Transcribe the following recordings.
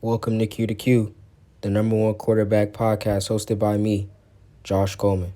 Welcome to Q to Q, the number one quarterback podcast hosted by me, Josh Coleman.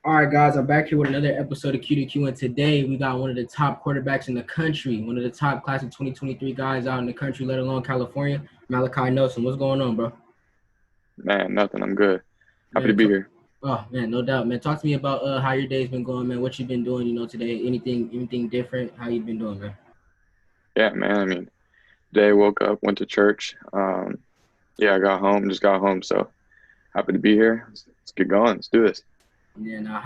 All right, guys, I'm back here with another episode of Q to Q, and today we got one of the top quarterbacks in the country, one of the top class of 2023 guys out in the country, let alone California, Malachi Nelson. What's going on, bro? Man, nothing. I'm good. Happy to be here. Oh man, no doubt, man. Talk to me about how your day's been going, man. What you've been doing, today. Anything different? How you been doing, man? Yeah, man. I mean, today I woke up, went to church. I got home, just got home. So happy to be here. Let's get going. Let's do this. Yeah. Now,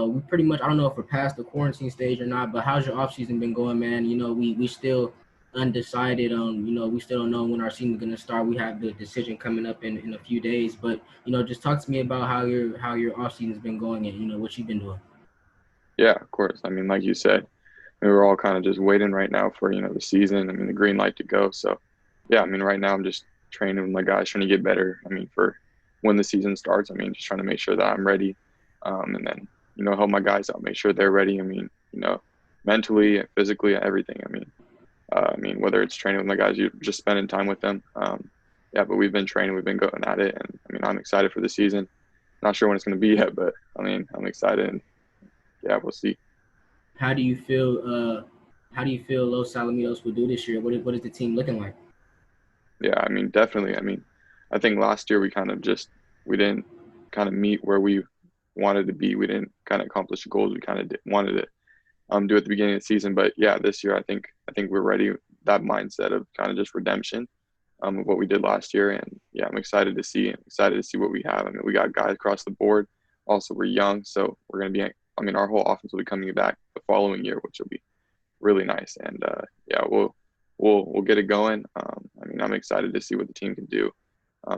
we pretty much, I don't know if we're past the quarantine stage or not, but how's your off season been going, man? We still undecided on, we still don't know when our season's gonna start. We have the decision coming up in a few days, but just talk to me about how your off season's been going and what you've been doing. Yeah, of course. I mean, like you said, we were all kind of just waiting right now for, the season. I mean, the green light to go. So, yeah, I mean, right now I'm just training with my guys, trying to get better. I mean, for when the season starts, I mean, just trying to make sure that I'm ready. And then, help my guys out, make sure they're ready. I mean, mentally, physically, everything. I mean, whether it's training with my guys, you're just spending time with them. But we've been training, we've been going at it. And I mean, I'm excited for the season. Not sure when it's going to be yet, but I mean, I'm excited. And yeah, we'll see. How do you feel? How do you feel Los Alamitos will do this year? What is the team looking like? Yeah, I mean, definitely. I mean, I think last year we didn't kind of meet where we wanted to be. We didn't kind of accomplish the goals we kind of wanted to do at the beginning of the season. But yeah, this year I think we're ready. That mindset of kind of just redemption of what we did last year, and yeah, I'm excited to see. What we have. I mean, we got guys across the board. Also, we're young, so we're gonna be. I mean, our whole offense will be coming back the following year, which will be really nice. And we'll get it going. I mean, I'm excited to see what the team can do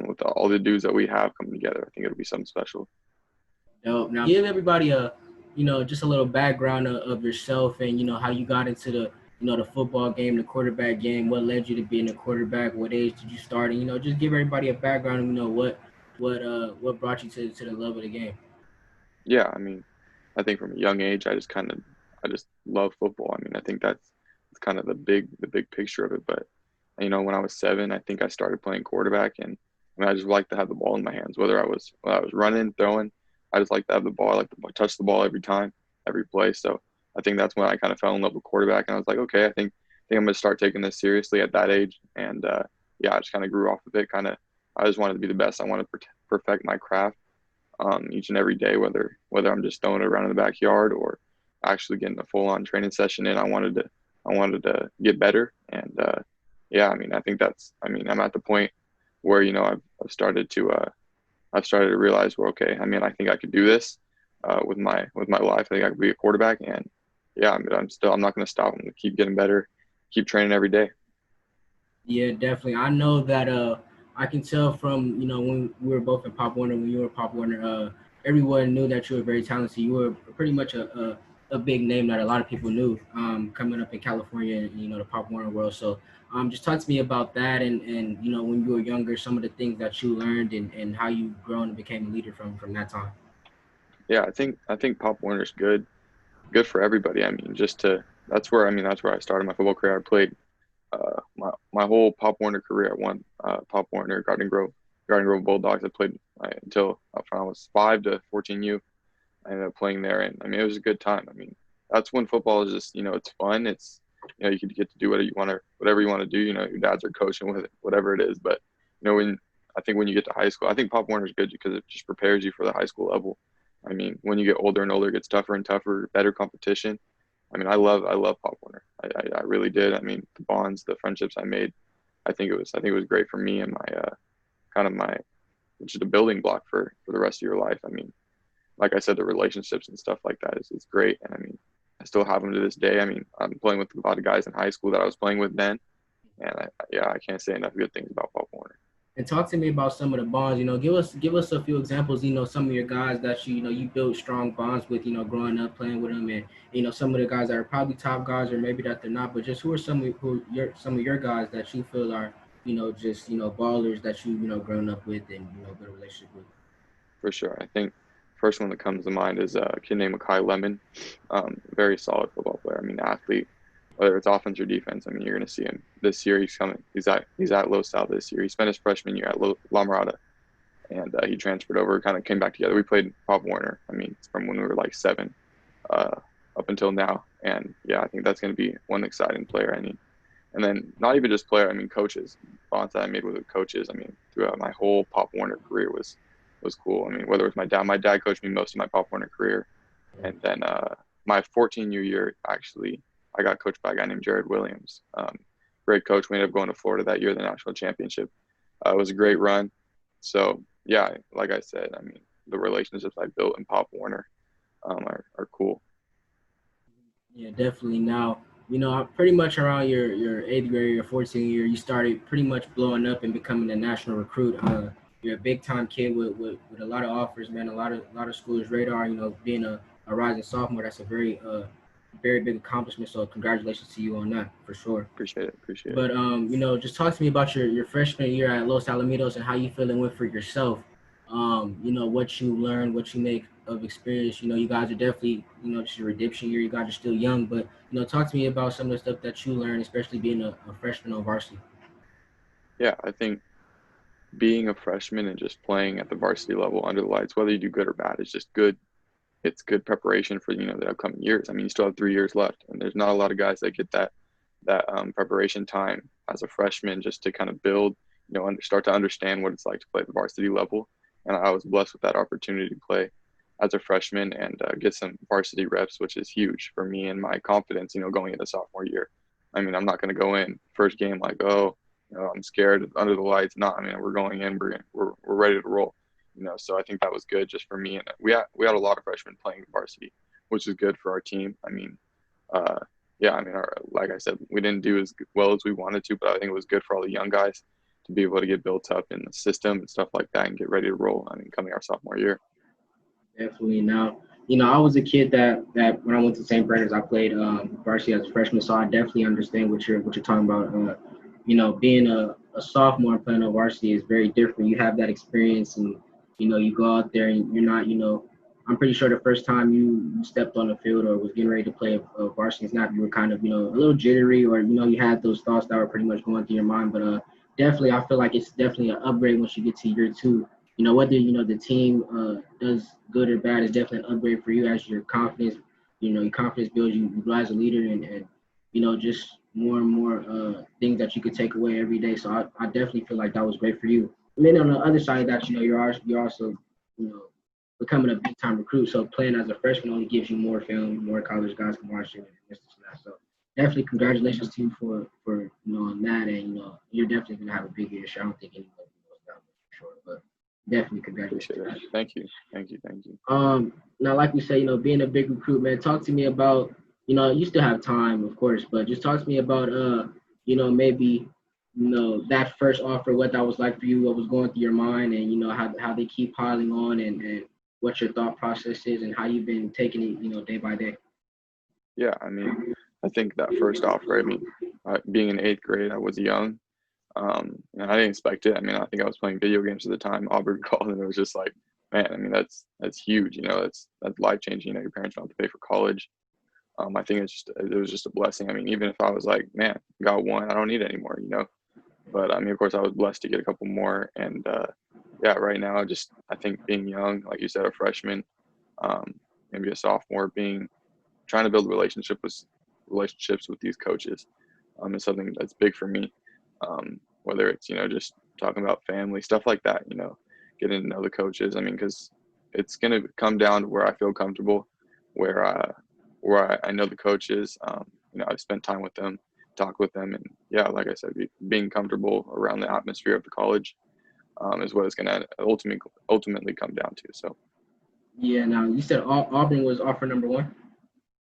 with all the dudes that we have coming together. I think it'll be something special. Dope. Now, give everybody just a little background of yourself and how you got into the football game, the quarterback game. What led you to being a quarterback? What age did you start? And just give everybody a background. And what brought you to the love of the game. Yeah, I mean, I think from a young age, I just love football. I mean, I think that's kind of the big picture of it. But when I was 7, I think I started playing quarterback, and I mean, I just like to have the ball in my hands, whether I was running, throwing. I just like to have the ball. I like to touch the ball every time, every play. So I think that's when I kind of fell in love with quarterback, and I was like, okay, I think I'm going to start taking this seriously at that age. And I just kind of grew off of it. I just wanted to be the best. I wanted to perfect my craft each and every day, whether I'm just throwing it around in the backyard or actually getting a full on training session in. I wanted to get better. And I mean, I'm at the point where, I've started to realize, well, okay, I mean, I think I could do this with my life. I think I could be a quarterback. And yeah, I mean, I'm not going to stop. I'm going to keep getting better, keep training every day. Yeah, definitely. I know that I can tell from, when we were both in Pop Warner, when you were Pop Warner, everyone knew that you were very talented. You were pretty much a big name that a lot of people knew coming up in California and, the Pop Warner world. So just talk to me about that and when you were younger, some of the things that you learned and how you grown and became a leader from that time. Yeah, I think Pop Warner's good for everybody. I mean, that's where I started my football career. I played my whole Pop Warner career. I won Pop Warner, Garden Grove Bulldogs. I played until from I was 5 to 14U. I ended up playing there, and I mean, it was a good time. I mean, that's when football is just, it's fun. It's, you can get to do whatever you want to do. Your dads are coaching with it, whatever it is. But, I think when you get to high school, I think Pop Warner is good because it just prepares you for the high school level. I mean, when you get older and older, it gets tougher and tougher, better competition. I mean, I love Pop Warner. I really did. I mean, the bonds, the friendships I made, I think it was great for me and my, kind of my, just a building block for the rest of your life. I mean, like I said, the relationships and stuff like that is great. And I mean, I still have them to this day. I mean, I'm playing with a lot of guys in high school that I was playing with then. And I can't say enough good things about Pop Warner. And talk to me about some of the bonds. Give us a few examples. Some of your guys that you built strong bonds with. Growing up playing with them, and some of the guys that are probably top guys, or maybe that they're not. But just who are some of your guys that you feel are just ballers that grown up with and built a relationship with. For sure. I think first one that comes to mind is a kid named Makai Lemon. Very solid football player. I mean, athlete, whether it's offense or defense. I mean, you're going to see him this year. He's coming. He's at Los Sal this year. He spent his freshman year at La Mirada, and he transferred over. Kind of came back together. We played Pop Warner. I mean, from when we were like 7, up until now. And yeah, I think that's going to be one exciting player. I mean, and then not even just player. I mean, coaches. Bonds that I made with coaches. I mean, throughout my whole Pop Warner career was cool. I mean, whether it was my dad coached me most of my Pop Warner career, and then my 14-year, actually, I got coached by a guy named Jared Williams. Great coach. We ended up going to Florida that year, the national championship. It was a great run. So yeah, like I said, I mean, the relationships I built in Pop Warner are cool. Yeah, definitely. Now, pretty much around your eighth grade or 14th year, you started pretty much blowing up and becoming a national recruit. You're a big time kid with a lot of offers, man. A lot of schools radar. Being a rising sophomore, that's a very big accomplishment. So congratulations to you on that for sure. Appreciate it. Appreciate it. But just talk to me about your freshman year at Los Alamitos and how you feeling went for yourself. What you learned, what you make of experience. You guys are definitely, just a redemption year. You guys are still young, but talk to me about some of the stuff that you learned, especially being a freshman on varsity. Yeah, I think being a freshman and just playing at the varsity level under the lights, whether you do good or bad, is just good. It's good preparation for the upcoming years. I mean, you still have 3 years left, and there's not a lot of guys that get that preparation time as a freshman just to kind of build, start to understand what it's like to play at the varsity level. And I was blessed with that opportunity to play as a freshman and get some varsity reps, which is huge for me and my confidence, going into sophomore year. I mean, I'm not going to go in first game like, oh, I'm scared under the lights. No, I mean, we're going in, we're ready to roll. So I think that was good just for me. And we had a lot of freshmen playing varsity, which is good for our team. I mean, uh, yeah, I mean, like I said, we didn't do as well as we wanted to, but I think it was good for all the young guys to be able to get built up in the system and stuff like that and get ready to roll. I mean, coming our sophomore year. Definitely. Now, I was a kid that when I went to St. Bernard's, I played varsity as a freshman, so I definitely understand what you're talking about. Being a sophomore and playing on varsity is very different. You have that experience, and you go out there and you're not. I'm pretty sure the first time you stepped on the field or was getting ready to play a varsity snap, you were kind of a little jittery, or you had those thoughts that were pretty much going through your mind. But definitely, I feel like it's definitely an upgrade once you get to year 2. Whether the team does good or bad is definitely an upgrade for you as your confidence. Your confidence builds you grow as a leader, and just more and more things that you could take away every day. So I definitely feel like that was great for you. And then on the other side of that, you're also becoming a big time recruit. So playing as a freshman only gives you more film, more college guys can watch you and this and that. So definitely congratulations to you for on that, and you're definitely gonna have a big year. I don't think anybody knows that for sure, but definitely Appreciate it. congratulations. Thank you. Thank you. Thank you. Now, like we say, being a big recruit, man, talk to me about, you still have time, of course, but just talk to me about, maybe, that first offer, what that was like for you, what was going through your mind, and, how they keep piling on, and what your thought process is, and how you've been taking it, day by day. Yeah, I mean, I think that first offer, I mean, being in eighth grade, I was young. And I didn't expect it. I mean, I think I was playing video games at the time. Auburn called, and it was just like, man, I mean, that's huge. That's life changing. Your parents don't have to pay for college. I think it was just a blessing. I mean, even if I was like, man, got one, I don't need any more. But I mean, of course, I was blessed to get a couple more. And yeah, right now, I think being young, like you said, a freshman, maybe a sophomore, being trying to build relationships with these coaches is something that's big for me. Whether it's just talking about family stuff like that, getting to know the coaches. I mean, because it's gonna come down to where I feel comfortable, where I know the coaches. I've spent time with them, talk with them, and yeah, like I said, being comfortable around the atmosphere of the college is what it's gonna ultimately come down to. So Yeah. Now you said Auburn was offer number one.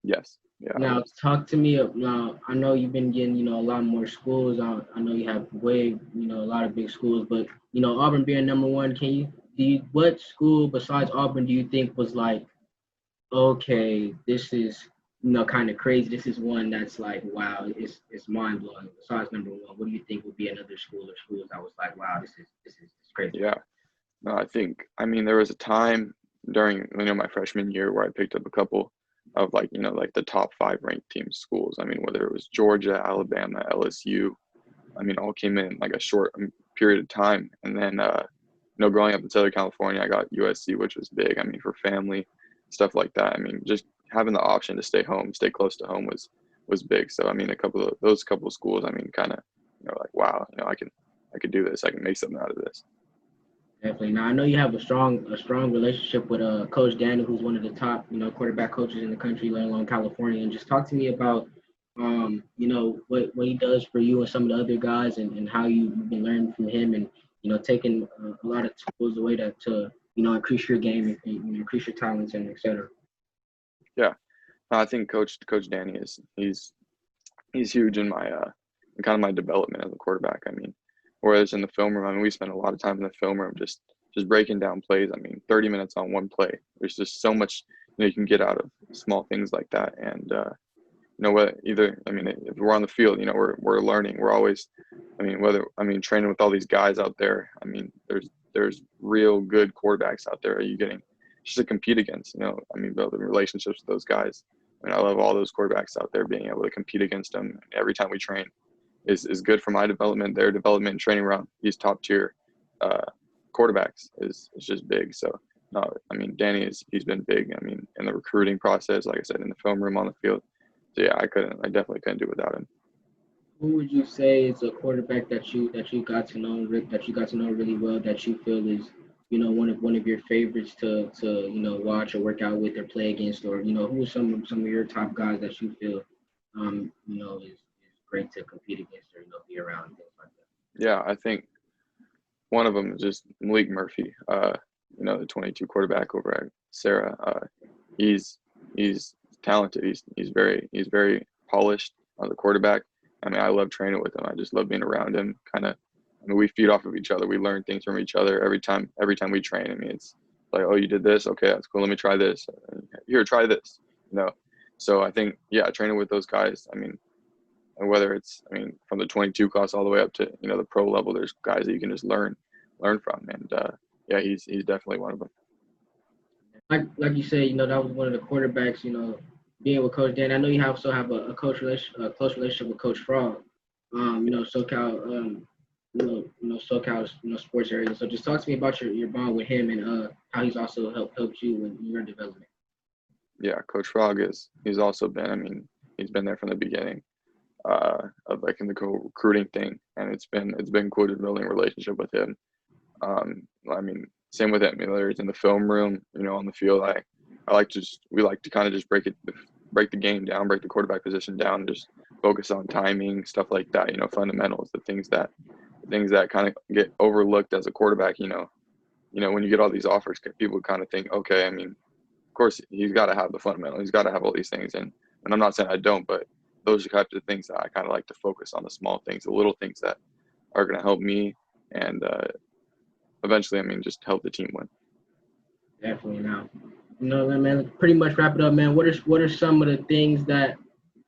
yes, yeah, I Now was. talk to me. Now I know you've been getting a lot more schools. I know you have a lot of big schools, but Auburn being number one, what school besides Auburn do you think was like, okay, this is kind of crazy. This is one that's like, wow, it's mind blowing. Besides number one, what do you think would be another school or schools that was like, wow, this is crazy. Yeah, no, I mean, there was a time during my freshman year where I picked up a couple of like the top 5 ranked team schools. I mean, whether it was Georgia, Alabama, LSU, I mean, all came in like a short period of time. And then, growing up in Southern California, I got USC, which was big. I mean, for family, stuff like that. I mean, just having the option to stay close to home was big. So, I mean, those couple of schools, I mean, kind of, like, wow, I could do this. I can make something out of this. Definitely. Now I know you have a strong relationship with Coach Daniel, who's one of the top quarterback coaches in the country, let alone California. And just talk to me about what he does for you and some of the other guys, and how you've been learning from him, and taking a lot of tools away to increase your game, and increase your talents, and etc. Yeah. I think Coach Danny he's huge in my in kind of my development as a quarterback. I mean, whereas in the film room, I mean, we spend a lot of time in the film room just breaking down plays. I mean, 30 minutes on one play. There's just so much you can get out of small things like that. And what either I mean, if we're on the field, we're learning. We're always, training with all these guys out there. I mean, there's real good quarterbacks out there. Are you getting just to compete against? Building relationships with those guys. I mean, I love all those quarterbacks out there being able to compete against them every time we train is good for my development, their development, and training around these top tier uh, quarterbacks is just big. So, no, I mean, he's been big. I mean, in the recruiting process, like I said, in the film room, on the field. So yeah, I definitely couldn't do without him. Who would you say is a quarterback that you got to know, Rick, that you got to know really well, that you feel is one of your favorites to watch or work out with or play against, or who are some of your top guys that you feel is great to compete against, or be around, and things like that. Yeah, I think one of them is just Malik Murphy. The 22 quarterback over at Sarah. He's he's talented. He's very polished on the quarterback. I mean, I love training with him. I just love being around him. Kind of, I mean, we feed off of each other. We learn things from each other every time. Every time we train. I mean, it's like, oh, you did this. Okay, that's cool. Let me try this. Here, try this. So I think, yeah, training with those guys. I mean, and whether it's, from the 22 class all the way up to the pro level, there's guys that you can just learn from. And yeah, he's definitely one of them. Like you said, that was one of the quarterbacks. Being with Coach Dan, I know you also have a close relationship with Coach Frog. SoCal, SoCal, sports area. So just talk to me about your bond with him, and how he's also helped you in your development. Yeah, Coach Frog he's also been. I mean, he's been there from the beginning of like in the recruiting thing, and it's been cool just building a relationship with him. I mean, same with him. Whether it's in the film room, on the field, we like to kind of just break the game down, break the quarterback position down, just focus on timing, stuff like that. Fundamentals, the things that kind of get overlooked as a quarterback. When you get all these offers, people kind of think, okay, I mean, of course he's got to have the fundamental, he's got to have all these things, and I'm not saying I don't, but those are types of things that I kind of like to focus on, the small things, the little things that are going to help me and eventually, just help the team win. Definitely. Now, man, pretty much wrap it up, man. What are some of the things that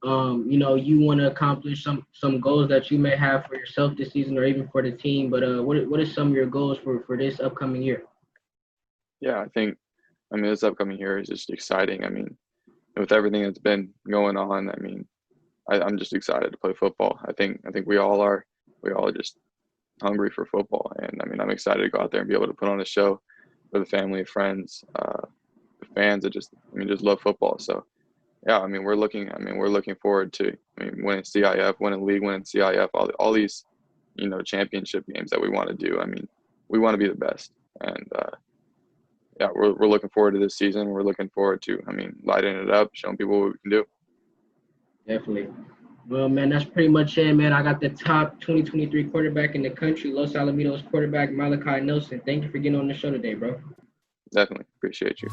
you want to accomplish, some goals that you may have for yourself this season, or even for the team? But what are some of your goals for this upcoming year? Yeah, this upcoming year is just exciting. With everything that's been going on, I'm just excited to play football. I think we all are. We all are just hungry for football, and I'm excited to go out there and be able to put on a show for the family and friends, the fans that just love football. So yeah, I mean, we're looking forward to, I mean, winning CIF, winning league, winning CIF, all these, championship games that we want to do. I mean, we want to be the best. And, yeah, we're looking forward to this season. We're looking forward to, I mean, lighting it up, showing people what we can do. Definitely. Well, man, that's pretty much it, man. I got the top 2023 quarterback in the country, Los Alamitos quarterback Malachi Nelson. Thank you for getting on the show today, bro. Definitely appreciate you.